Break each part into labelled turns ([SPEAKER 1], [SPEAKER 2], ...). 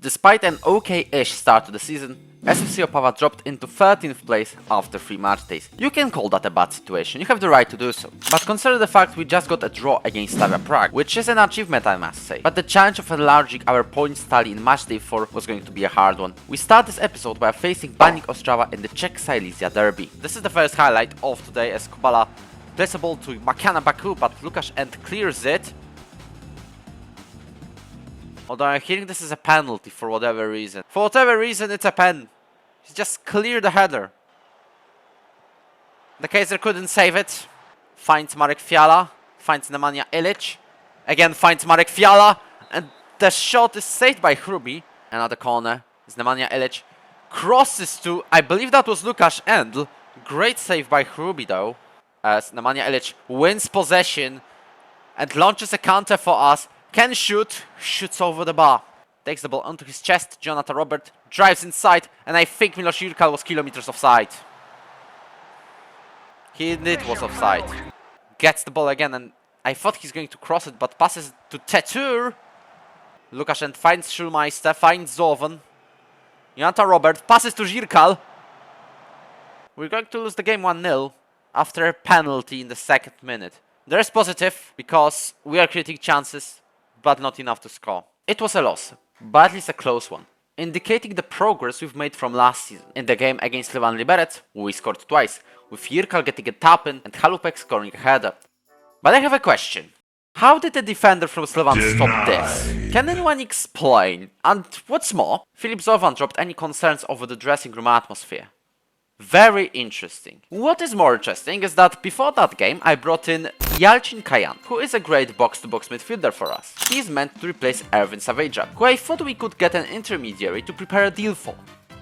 [SPEAKER 1] Despite an okay-ish start to the season, SFC Opava dropped into 13th place after 3 match days. You can call that a bad situation, you have the right to do so. But consider the fact we just got a draw against Slavia Prague, which is an achievement I must say. But the challenge of enlarging our points tally in match day 4 was going to be a hard one. We start this episode by facing Baník Ostrava in the Czech Silesia derby. This is the first highlight of today as Kubala plays a ball to Makana Baku, but Lukasz End clears it. Although I'm hearing this is a penalty for whatever reason. For whatever reason, it's a pen. He just cleared the header. The Kaiser couldn't save it. Finds Marek Fiala. Finds Nemanja Ilic. Again finds Marek Fiala. And the shot is saved by Hrubi. Another corner is Nemanja Ilic. Crosses to, I believe that was Lukasz Endl. Great save by Hrubi though. As Nemanja Ilic wins possession. And launches a counter for us. Can shoot, shoots over the bar. Takes the ball onto his chest, Jonathan Robert drives inside, and I think Miloš Jirkal was kilometers offside. He indeed was offside. Gets the ball again, and I thought he's going to cross it, but passes to Tetur. Lukashenko finds Schulmeister, finds Zovan. Jonathan Robert passes to Jirkal. We're going to lose the game 1-0 after a penalty in the 2nd minute. There's positive, because we are creating chances, but not enough to score. It was a loss, but at least a close one, indicating the progress we've made from last season. In the game against Levan Liberec, we scored twice, with Jirkal getting a tap-in and Halupek scoring a header. But I have a question. How did the defender from Slovan stop this? Can anyone explain? And what's more, Filip Zovan dropped any concerns over the dressing room atmosphere. Very interesting. What is more interesting is that before that game I brought in Yalcin Kayan, who is a great box-to-box midfielder for us. He is meant to replace Erwin Saveja, who I thought we could get an intermediary to prepare a deal for.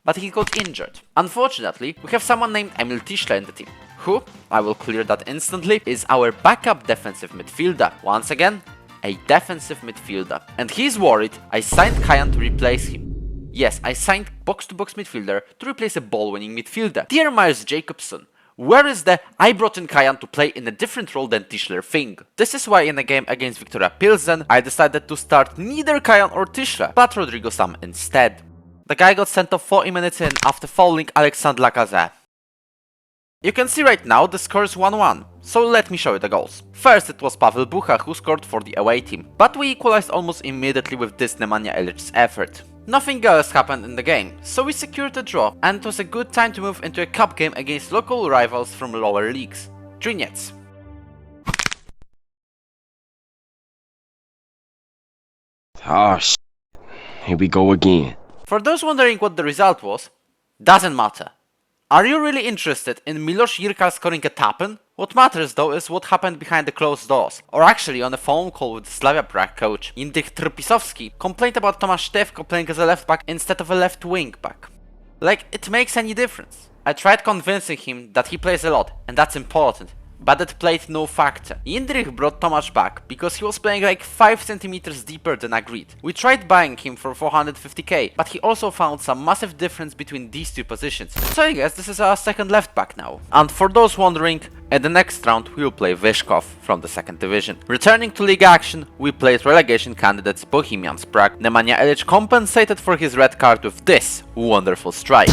[SPEAKER 1] But he got injured. Unfortunately, we have someone named Emil Tischler in the team, who, I will clear that instantly, is our backup defensive midfielder. Once again, a defensive midfielder. And he's worried I signed Kayan to replace him. Yes, I signed box-to-box midfielder to replace a ball-winning midfielder. Dear Myers Jacobson, where is the I brought in Kayan to play in a different role than Tischler thing? This is why in the game against Viktoria Pilsen, I decided to start neither Kayan or Tischler, but Rodrigo Sam instead. The guy got sent off 40 minutes in after fouling Alexandre Lacazette. You can see right now the score is 1-1, so let me show you the goals. First it was Pavel Bucha who scored for the away team, but we equalized almost immediately with this Nemanja Ilic's effort. Nothing else happened in the game, so we secured a draw, and it was a good time to move into a cup game against local rivals from lower leagues, Trinec.
[SPEAKER 2] Oh shit. Here we go again.
[SPEAKER 1] For those wondering what the result was, doesn't matter. Are you really interested in Miloš Jirkal scoring a tap-in? What matters though is what happened behind the closed doors, or actually on a phone call with Slavia Prague coach. Jindřich Trpisovski complained about Tomáš Števko playing as a left back instead of a left wing back. Like it makes any difference. I tried convincing him that he plays a lot and that's important, but it played no factor. Jindřich brought Tomáš back because he was playing like 5 centimeters deeper than agreed. We tried buying him for 450k, but he also found some massive difference between these two positions. So I guess this is our second left back now. And for those wondering, in the next round we will play Vyshkov from the 2nd division. Returning to league action, we played relegation candidates Bohemians Prague. Nemanja Ilic compensated for his red card with this wonderful strike.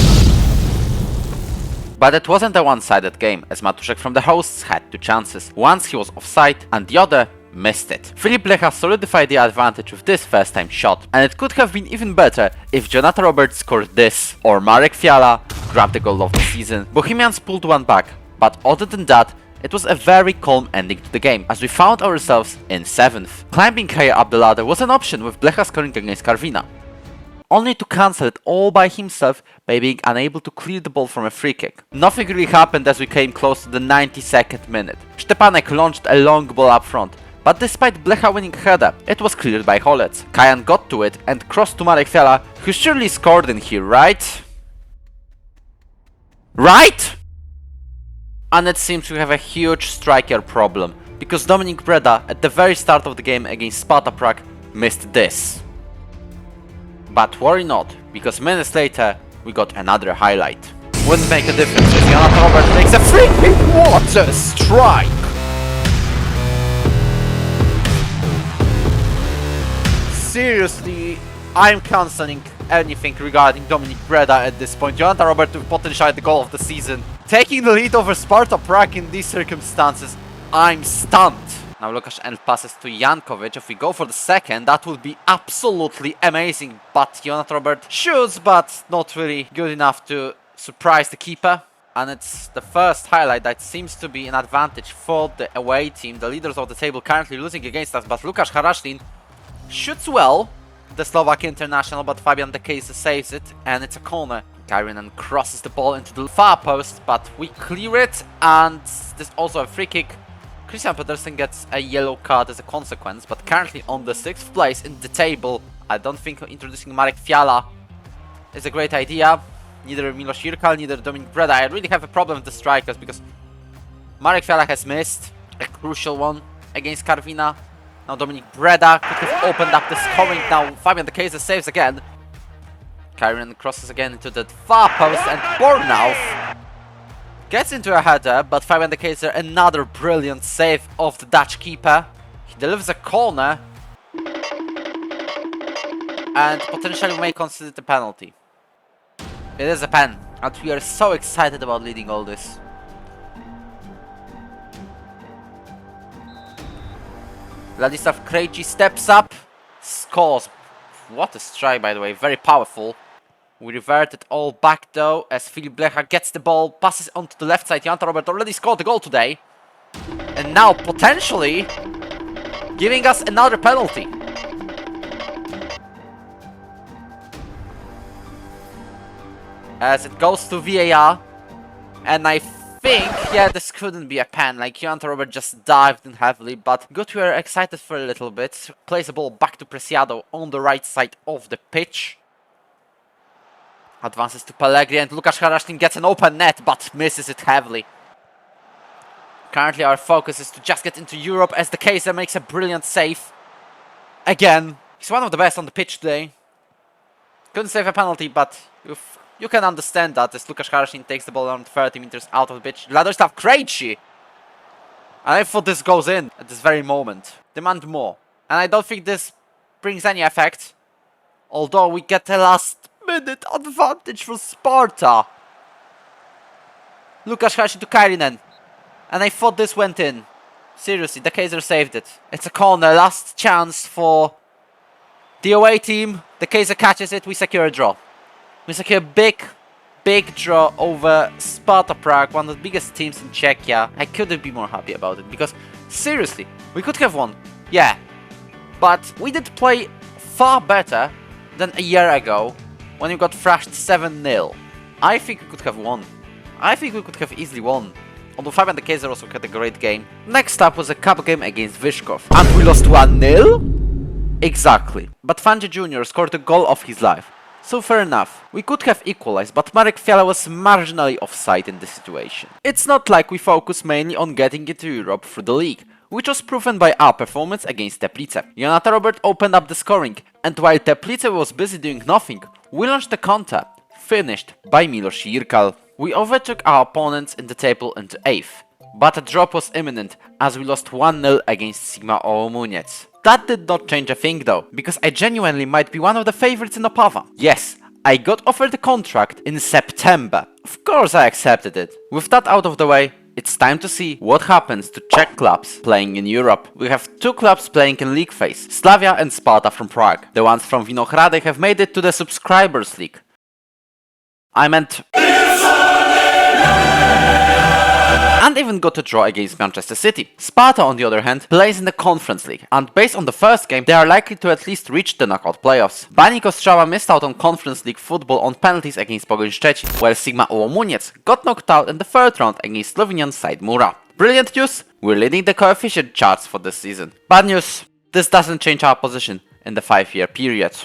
[SPEAKER 1] But it wasn't a one-sided game, as Matuszek from the hosts had 2 chances. Once he was offside and the other missed it. Filip Lecha solidified the advantage with this first-time shot, and it could have been even better if Jonathan Robert scored this, or Marek Fiala grabbed the goal of the season. Bohemians pulled one back, but other than that, it was a very calm ending to the game, as we found ourselves in 7th. Climbing higher up the ladder was an option with Blecha scoring against Karvina, only to cancel it all by himself by being unable to clear the ball from a free kick. Nothing really happened as we came close to the 92nd minute. Stepanek launched a long ball up front, but despite Blecha winning header, it was cleared by Holec. Kayan got to it and crossed to Marek Fiala, who surely scored in here, right? Right? And it seems we have a huge striker problem, because Dominik Breda at the very start of the game against Sparta Prague missed this. But worry not, because minutes later we got another highlight. Wouldn't make a difference if Jonathan Robert makes a free kick. What a strike! Seriously, I'm cancelling anything regarding Dominik Breda at this point. Jonathan Robert with potentially the goal of the season. Taking the lead over Sparta Prague in these circumstances, I'm stunned. Now Lukasz and passes to Jankovic. If we go for the second, that would be absolutely amazing. But Jonathan Robert shoots, but not really good enough to surprise the keeper. And it's the first highlight that seems to be an advantage for the away team. The leaders of the table currently losing against us, but Łukasz Haraślin shoots well, the Slovak international, but Fabian Dekejse saves it, and it's a corner. Kairinen crosses the ball into the far post, but we clear it, and there's also a free kick. Christian Pedersen gets a yellow card as a consequence, but currently on the 6th place in the table. I don't think introducing Marek Fiala is a great idea. Neither Milos Jirkal, neither Dominik Breda. I really have a problem with the strikers because Marek Fiala has missed a crucial one against Karvina. Now Dominik Breda could have opened up the scoring. Now Fabian Dekejse saves again. Kairinen crosses again into the far post, and Bornauw gets into a header, but Fabian Dekejse, another brilliant save of the Dutch keeper. He delivers a corner and potentially may consider the penalty. It is a pen, and we are so excited about leading all this. Vladislav Krejci steps up, scores. What a strike, by the way, very powerful. We revert it all back though, as Filip Blecha gets the ball, passes onto the left side. Jonathan Robert already scored the goal today. And now potentially giving us another penalty. As it goes to VAR, and I think, yeah, this couldn't be a pen, like Jonathan Robert just dived in heavily, but good, we are excited for a little bit. Plays the ball back to Preciado on the right side of the pitch. Advances to Pellegrini, and Łukasz Haraślin gets an open net, but misses it heavily. Currently our focus is to just get into Europe, as Dekejse makes a brilliant save. Again, he's one of the best on the pitch today. Couldn't save a penalty, but you can understand that, as Łukasz Haraślin takes the ball around 30 meters out of the pitch. Vladislav Krejci! And I thought this goes in at this very moment. Demand more. And I don't think this brings any effect. Although we get a last minute advantage for Sparta. Łukasz Haraślin to Kairinen. And I thought this went in. Seriously, Dekejse saved it. It's a corner, last chance for the away team. Dekejse catches it, we secure a draw. We secure a big draw over Sparta Prague, one of the biggest teams in Czechia. I couldn't be more happy about it, because seriously, we could have won, yeah. But we did play far better than a year ago, when we got thrashed 7-0. I think we could have won. I think we could have easily won. Although Fabian Dekejse also had a great game. Next up was a cup game against Vyshkov. And we lost 1-0? Exactly. But Fanji Jr. scored the goal of his life. So fair enough. We could have equalized, but Marek Fiala was marginally offside in this situation. It's not like we focus mainly on getting into Europe through the league, which was proven by our performance against Teplice. Jonathan Robert opened up the scoring, and while Teplice was busy doing nothing, we launched the counter, finished by Milos Jirkal. We overtook our opponents in the table into 8th, but a drop was imminent as we lost 1-0 against Sigma Olomuniec. That did not change a thing though, because I genuinely might be one of the favorites in Opava. Yes, I got offered a contract in September. Of course I accepted it. With that out of the way, it's time to see what happens to Czech clubs playing in Europe. We have 2 clubs playing in league phase, Slavia and Sparta from Prague. The ones from Vinohrady have made it to the Subscribers League. I meant... and even got a draw against Manchester City. Sparta, on the other hand, plays in the Conference League, and based on the first game, they are likely to at least reach the knockout playoffs. Banik Ostrava missed out on Conference League football on penalties against Pogoń Szczecin, while Sigma Olomuniec got knocked out in the 3rd round against Slovenian side Mura. Brilliant news, we're leading the coefficient charts for this season. Bad news, this doesn't change our position in the 5-year period.